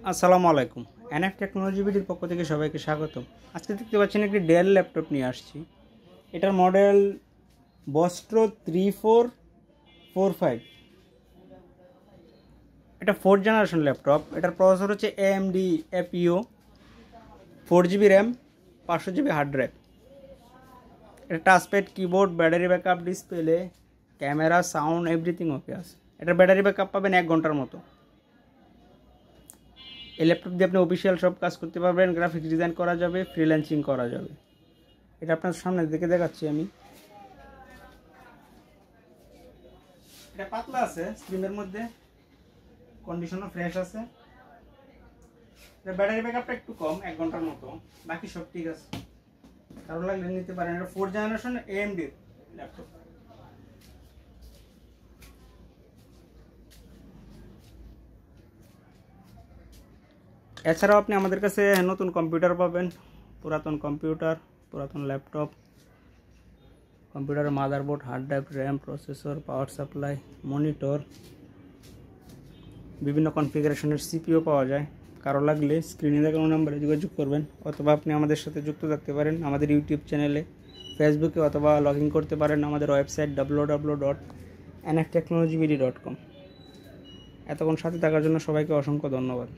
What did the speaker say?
আসসালামু আলাইকুম। NF technology বিডির পক্ষ থেকে সবাইকে স্বাগতম। আজকে দেখতে পাচ্ছেন একটি ডেল ল্যাপটপ নিয়ে আসছি। এটার মডেল বস্ট্রো 3445। এটা 4th জেনারেশন ল্যাপটপ। এটার প্রসেসর হচ্ছে AMD FPU, 4GB RAM, 500GB hard drive. এটা touchpad, keyboard, battery backup, display, camera, sound everything okay আছে। এটার ব্যাটারি ব্যাকআপ পাবেন 1 ঘন্টার মতো। এই ল্যাপটপ দিয়ে আপনি অফিসিয়াল সব কাজ করতে পারবেন, গ্রাফিক্স ডিজাইন করা যাবে, ফ্রিল্যান্সিং করা যাবে। এটা আপনার সামনে দেখে দেখাচ্ছি আমি। এটা পাতলা আছে, স্ক্রিনের মধ্যে কন্ডিশনও ফ্রেশ আছে। এটা ব্যাটারি ব্যাকআপটা একটু কম, 1 ঘন্টার মতো, বাকি সব ঠিক আছে। কারো লাগলে নিতে পারেন। এটা 4th জেনারেশন AMD ল্যাপটপ। এছাড়াও আপনি আমাদের কাছে নতুন কম্পিউটার পাবেন, পুরাতন কম্পিউটার, পুরাতন ল্যাপটপ, কম্পিউটারের motherboard, hard drive, RAM, processor, power supply, monitor, বিভিন্ন কনফিগারেশনের CPU পাওয়া যায়। কারো লাগলে স্ক্রিনে দেখানো নাম্বারে যোগাযোগ করবেন, অথবা আপনি আমাদের সাথে যুক্ত থাকতে পারেন আমাদের ইউটিউব চ্যানেলে, ফেসবুকে, অথবা লগ ইন করতে পারেন আমাদের ওয়েবসাইট www.nftechnologybd.com। এতক্ষণ সাথে থাকার জন্য সবাইকে অসংখ্য ধন্যবাদ।